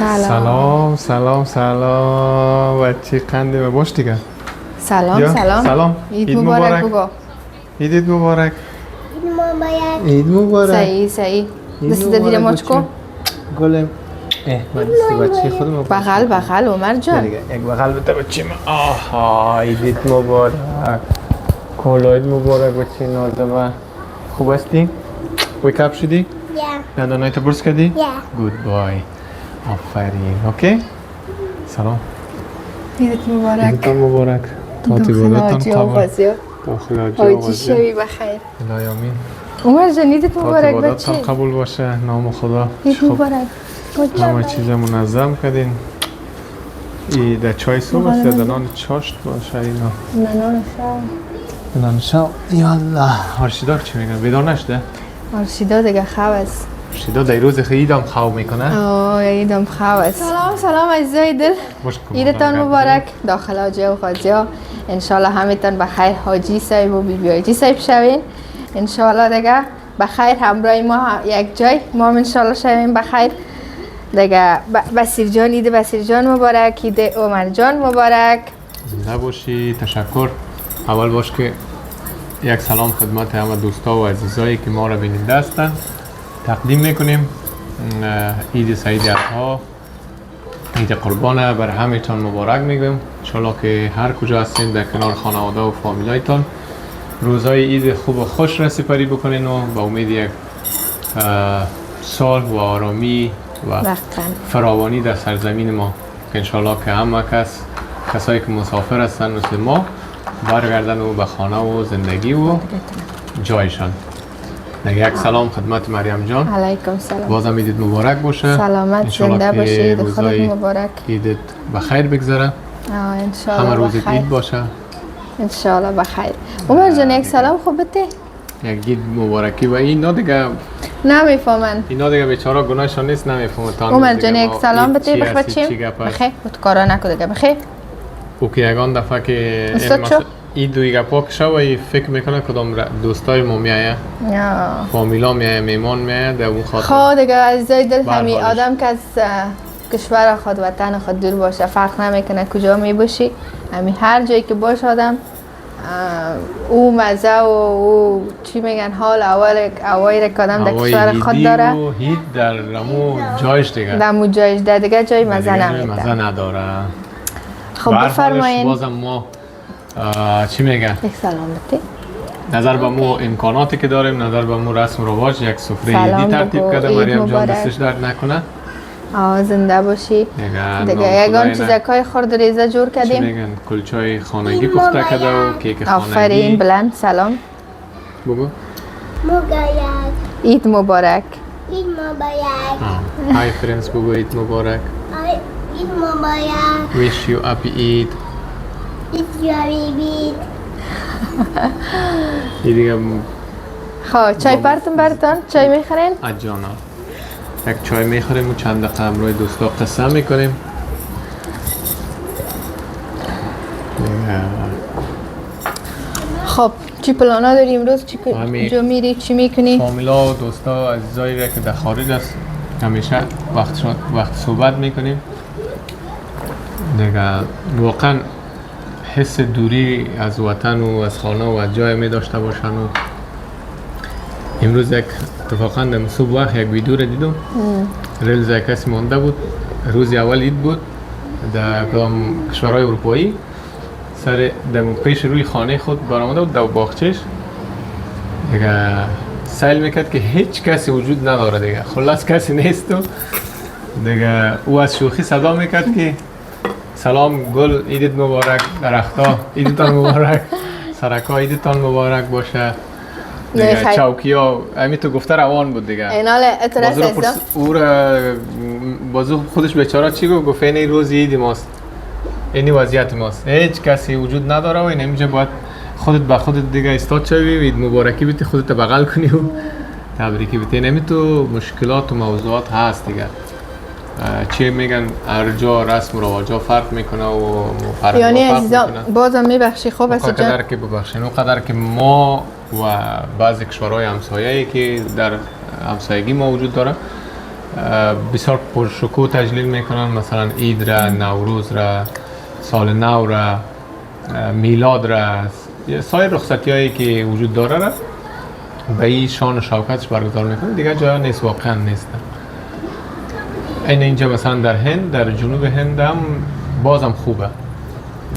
سلام سلام سلام بچه قنده و باش دیگه. سلام یا. سلام. سلام. عید مبارک بگو. عید مبارک. عید مبارک. عید مبارک. صحیح. دست دیر ماچ کو. گلم. من دست بچه خودم. بغل عمر جان. دیگه یک بغل بده بچه من. آها عید مبارک. کل عید مبارک بچه نازم. خوب هستی؟ ویک اپ شدی؟ یا. دندانایت برس کردی؟ یا. گود بای. آفرین. اوکی؟ سلام. عیدت مبارک. عیدتان مبارک. تاتی بودتان قبول. داخل آجی آیدی شوی بخیر. الهی آمین. عمر جان عیدت مبارک تاتی بچه. بودتان قبول باشه. نام خدا. عید مبارک. همه چیز منظم کردین. در چای صبح است یا نان چاشت باشه اینا. نان شام. نان شام. یالله. هرشیدار چی میگن؟ بیدار نشده؟ آرشیدا دیگه خواب است. هرشیدار در روز خیلیدم خواب میکنه. عیدم خواب است. سلام عزیزای دل. عیدتان مبارک. داخل حاجی و خاجی ها انشالله همیتان بخیر حاجی صاحب و بیبی حاجی صاحب شوین. انشالله دیگه بخیر همراه ما یک جای ما انشالله شویم بخیر. دیگه بسیر جان عید بسیر جان مبارک، عید عمر جان مبارک. زنده باشی. تشکر. اول باش که یک سلام خدمت همه دوستا و عزیزایی که ما را بیننده هستند تقدیم میکنیم. عید سعید ها، عید قربان بر همه‌تان مبارک میگیم. انشالله که هر کجا هستین در کنار خانواده و فامیلایتان روزهای عید خوب و خوش را سپری بکنین و با امید یک سال و آرامی و فراوانی در سرزمین ما که انشالله که همه کسایی که مسافر هستن مثل ما برگردن و به خانه و زندگی و جایشان. یک سلام خدمت مریم جان. علیکم سلام. بازم عیدت مبارک باشه. سلامت زنده باشی. عید خودت مبارک. عیدت بخیر بگذره. انشالله همه روزت عید باشه. انشالله بخیر. عمر جان یک سلام خوب بده. یک عید مبارکی و اینا دیگه نمیفهمن. اینا دیگه بیچاره گناهشون نیست نمیفهمن. عمر جان یک سلام بده بخیر. بخیر. خود کارا نکو دیگه بخیر. او که یگان دفعه که این دویگه پاک شو و فکر میکنه کدام دوستای ما میایه فامیلا میایه میمان میایه در اون خاطر خود دیگه عزیزای دل همی آدم که از کشور خود وطن خود دور باشه فرق نمیکنه کجا میباشی همی هر جایی که باش آدم او مزه و او چی میگن حال اوایی که آدم در کشور خود داره هید در رمو جایش دیگه در مو جایش در دیگه جای مزه نمیده مزه نداره. خب بفرمایین. بازم ما چی میگن؟ یک سلام بده. نظر به مو امکاناتی که داریم نظر به مو رسم و رواج یک سفره عیدی ترتیب کرده مریم جان دستش درد نکنه. زنده باشی. دیگه یگان چیزکای خورد ریزه جور کردیم. چی میگن؟ کلچای خانگی پخته کرده و کیک خانگی. آفرین بلند سلام. بگو. مبارک. عید مبارک. عید مبارک. های فرندز بگو عید مبارک. عید مبارک. Wish you happy Eid. Eid you happy Eid. دیگه خب چای براتون چای میخورین؟ جانا یک چای میخوریم و چند دقیقه همراه دوستا قصه میکنیم. خب چی پلانا داری امروز؟ کجا میری؟ چی میکنی؟ فامیلا و دوستا عزیزایی را که در خارج است همیشه وقت صحبت میکنیم. دیگه واقعا حس دوری از وطن و از خانه و از جای می داشته باشن و امروز یک اتفاقا در صبح وقت یک ویدیو را دیدم ریلز یک کسی مانده بود روز اول عید بود در کدام کشورهای اروپایی سر در پیش روی خانه خود برآمده بود در باغچه‌اش دیگه سیل میکرد که هیچ کسی وجود نداره دیگه خلاص کسی نیست و دیگه او از شوخی صدا میکرد که سلام گل عیدت مبارک درختا عیدتان مبارک سرکا عیدتان مبارک باشه دیگه چوکی ها همین تو گفته روان بود دیگه اینال اعتراض هستم او را بازو خودش بیچاره چی گفت این روز عید ماست اینی وضعیت ماست هیچ کسی وجود نداره و این اینجا باید خودت با خودت دیگه استاد شوی عید مبارکی بیتی خودت بغل کنی و تبریکی بیتی نمی تو مشکلات و موضوعات هست دیگه چی میگن هر جا رسم و رواجا فرق میکنه و فرق یعنی عزیزان بازم میبخشی خوب است جان قدر که ببخشین اونقدر که ما و بعضی کشورهای همسایه‌ای که در همسایگی ما وجود داره بسیار پرشکوه تجلیل میکنن، مثلا عید را، نوروز را، سال نو را، میلاد را، سایر رخصتی هایی که وجود داره را به این شان و شوکتش برگزار میکنن. دیگه جا نیست، واقعا نیستن. اینجا مثلا در هند، در جنوب هند هم بازم خوبه.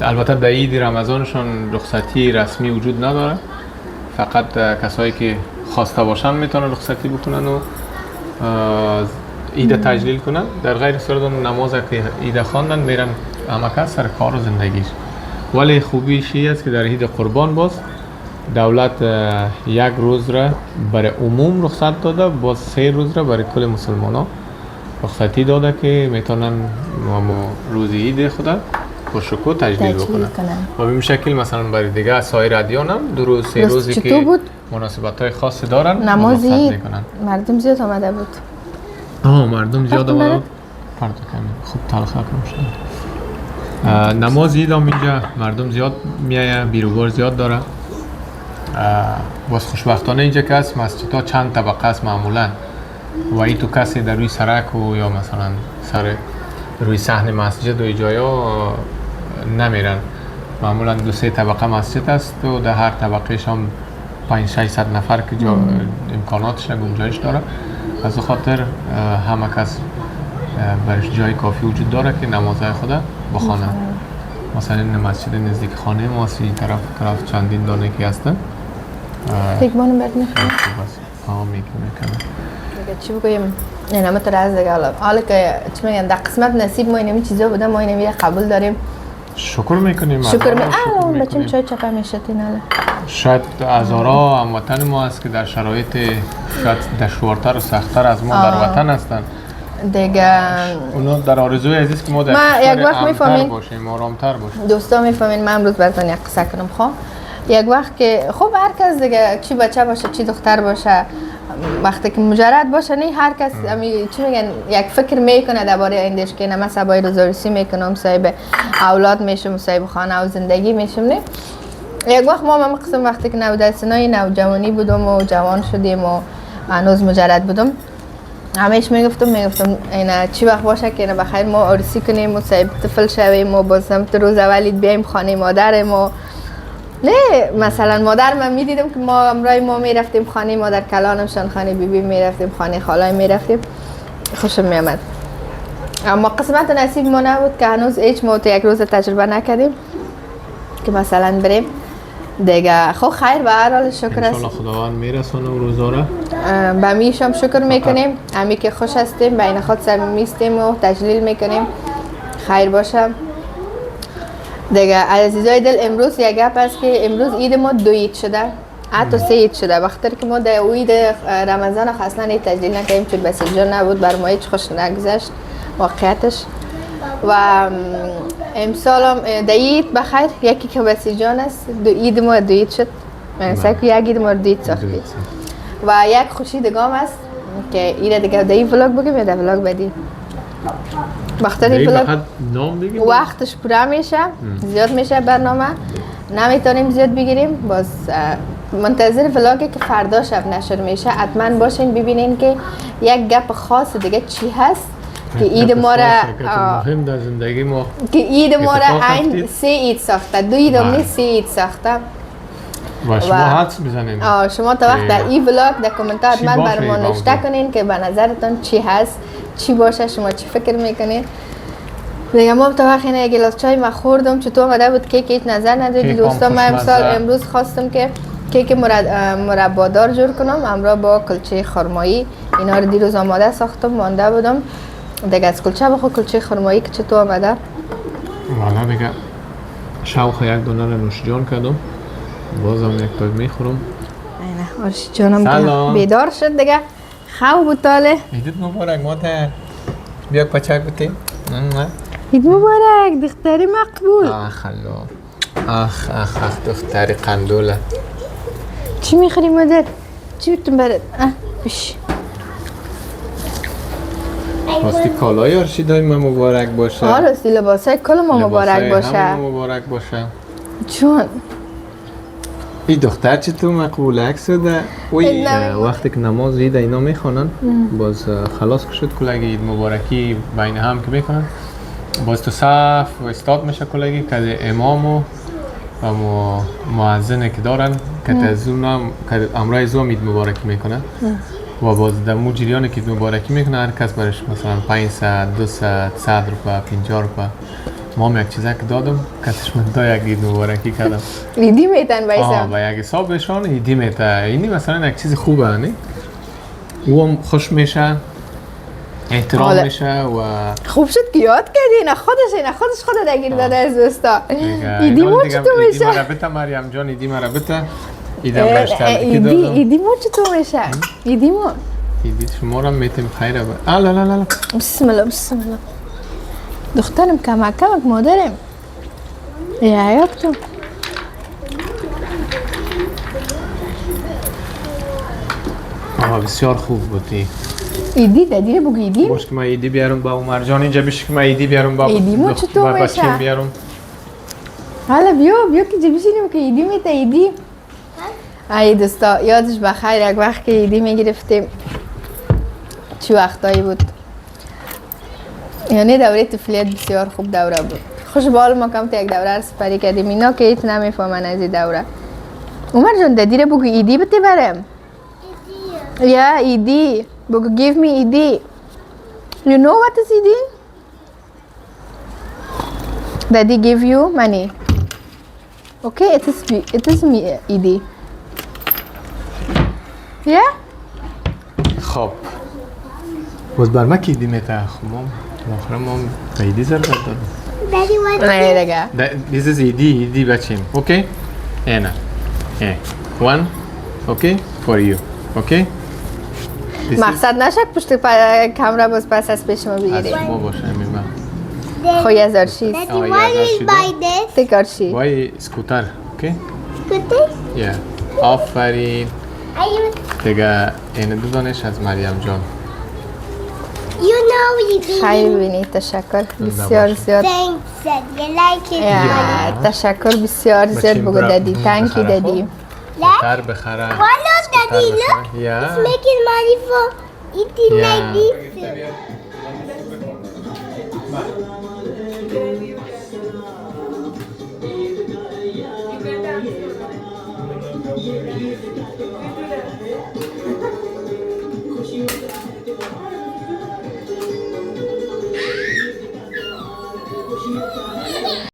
البته در عید رمضانشون رخصتی رسمی وجود نداره، فقط کسایی که خواسته باشن میتونن رخصتی بکنن و عید تجلیل کنن. در غیر صورت نماز که عید خواندن میرن همه کس سر کار و زندگیش. ولی خوبیش این است که در عید قربان باز دولت یک روز را برای عموم رخصت داده، باز 3 روز را برای کل مسلمان ها رخصتی داده که میتونن روز عید خدا پرشکوه تجلیل بکنن. و به شکل مثلا برای دیگه سایر ادیان هم 2 روز 3 روزی که مناسبت های خاصی دارن نماز عید مردم زیاد آمده بود. مردم زیاد آمده بود. پرده کمی خوب تلخه کنم شده. نماز عید هم اینجا مردم زیاد میایه، بیروبار زیاد داره. باز خوشبختانه اینجا که هست مسجد ها چند طبقه است معمولا و ای تو کسی در روی سرک و یا مثلا سر روی صحن مسجد و جایا نمیرن. معمولا 2-3 طبقه مسجد است و در هر طبقهش هم 500-600 نفر که امکاناتش گنجایش داره. از خاطر همه کس برش جای کافی وجود داره که نمازهای خدا بخوانن. مثلا این مسجد نزدیک خانه ما سی طرف چندین دانه که هستن. فکرمانم برد میخواه میکنه چی بگویم؟ این همه تر از دیگه حالا که چی میگن در قسمت نصیب ما اینمی چیزا بوده، ما اینمی قبول داریم، شکر میکنیم. اون بچیم چای چپه میشه تیناله. شاید هزارها هموطن ما هست که در شرایط شاید دشوارتر و سختتر از ما در وطن هستن دیگه. اونا در آرزوی عزیز که ما در یک وقت میفهمین باشیم، آرامتر باشیم. دوستا میفهمین. من امروز براتون یک قصه کنم. یک وقت که خب هر کس دیگه چی بچه باشه چی دختر باشه، وقتی که مجرد باشه نه هر کس چی میگن یک فکر میکنه درباره آیندهش که نه سبای روزارسی میکنم، صاحب اولاد میشم، صاحب خانه و زندگی میشم. نه یک وقت ما قسم وقتی که در سنای نوجوانی بودم و جوان شدیم و هنوز مجرد بودم، همیشه میگفتم اینا چی وقت باشه که اینا بخیر ما عروسی کنیم و صاحب طفل شویم و بازم روز اولید بیایم خانه مادرم و نه مثلا مادر من میدیدم که ما امرای ما میرفتیم خانه مادر کلانمشان، خانه بیبی میرفتیم، خانه خالای میرفتیم، خوشم میامد. اما قسمت نصیب ما نبود که هنوز هیچ ما یک روز تجربه نکردیم که مثلا بریم دیگه. خب خیر به هر حال شکر است. انشالله خداوند میرسونه روزا را. به میشم شکر میکنیم، امی که خوش هستیم، بین خود صمیمی هستیم و تجلیل میکنیم. خیر باشه دیگه. عزیزای دل امروز یک گپ است که امروز عید ما 2 عید شده، حتی 3 عید شده. وقتی که ما در عید رمضان اصلا عید تجلیل نکردیم چون بسیجا نبود، بر ما هیچ خوش نگذشت واقعیتش. و امسال هم در عید بخیر یکی که بسیجان است، 2 عید ما 2 عید شد. مثلا که یک عید ما 2 عید ساختیم. و یک خوشی دیگه است که ایره دیگه در این ولاگ بگیم یا در ولاگ بعدی؟ وقتش پورا میشه، زیاد میشه برنامه، نمیتونیم زیاد بگیریم. باز منتظر ولاگی که فردا شب نشر میشه حتما باشین ببینین که یک گپ خاص دیگه چی هست که عید ما را مهم در زندگی ما که عید ما را این 3 عید ساخته، 2 عید هم نیست 3 عید ساخته. و شما حدس بزنین شما تا وقت در این ولاگ در کامنت من برام نوشته کنین که به نظرتون چی هست، چی باشه، شما چی فکر میکنین. دیگه ما تا وقت اینه گلاس چای ما خوردم، چطور آمده بود کیک هیچ نظر ندادی دوستا. من امروز خواستم که کیک مربادار جور کنم همراه با کلچه خرمایی. اینا رو دیروز آماده ساختم مانده بودم دیگه. از کلچه بخور کلچه خرمایی که چطور آمده والا دیگه شوق یک دونه رو نوش جان کردم، بازم یک تا میخورم. اینه آرشی جانم بیدار شد دیگه. خواب بوتاله عیدت مبارک مادر. بیا پچک بتیم. عید مبارک دختری مقبول. آخ دختری قندوله. چی میخوری مادر؟ چی بتون برد؟ بش راستی کالای آرشیدای ما مبارک باشه. راستی لباسای کل ما مبارک باشه. همه مبارک باشه. چون این دختر چطور مقبولک شده؟ اوی وقتی که نماز عید اینا میخوانن باز خلاص شد کلگی عید مبارکی بین هم که میکنن باز تو صف و استاد میشه کلگی که امام و مؤذن که دارن که از اونم که امرای زوم عید مبارکی میکنن و باز در مو جریان که عید مبارکی میکنن هر کس برش مثلا 500 200 100 روپه 50 روپه ما هم یک چیزا که دادم کسش من دا یک عید مبارکی کردم ایدی میتن بایسا با یک حسابشان ایدی میتن اینی مثلا یک چیز خوبه نه او هم خوش میشه احترام میشه و خوب شد که یاد کردی نه خودش خودت اگیر داده از دوستا ایدی مو چطور میشه؟ ایدی مربطه مریم جان ایدی مربطه ایدم رشتبکی دادم ایدی مو چطور میشه؟ ایدی شما را میتیم خیره با لا بسم الله دخترم کمک مادرم یا تو بسیار خوب بودی ایدی دادی بگو ایدی باش که من ایدی بیارم با عمر جان اینجا بیش که من ایدی بیارم با ایدی مو چطور میشه؟ بیارم حالا بیا که بشینیم که ایدی میته ایدی ای دوستا یادش بخیر یک وقت که ایدی میگرفتیم چه وقتایی بود یعنی دوره طفولیت بسیار خوب دوره بود خوشبال ما کم تا یک دوره رو سپری کردیم اینا که ایت نمیفهمن از این دوره عمر جان دادی بگو ایدی بده برم یا ایدی بگو give me ایدی you know what is ایدی؟ daddy give you money okay it is me ایدی yeah خب باز بر ما که ایدی میته خب آخر ما ایدی ضربت دادم Daddy, what? نه دیگه This is ایدی بچیم اوکی اینا one okay for you okay مقصد نشک پشت کامرا باز پس از پیش ما بگیری از ما باشه میمه خوی از آرشیز Daddy, Oh, why yeah, you that's buy this? تکارشی وای سکوتر اوکی Scooter? آفرین Are you? دیگه این دو دانش از مریم جان You know you do. خیلی بینی تشکر بسیار زیاد Thanks, Dad. You like it? یا تشکر بسیار زیاد بگو دادی تانکی دادی سکوتر بخره Follow Daddy. Look, یا it's making money for eating Yeah. like this.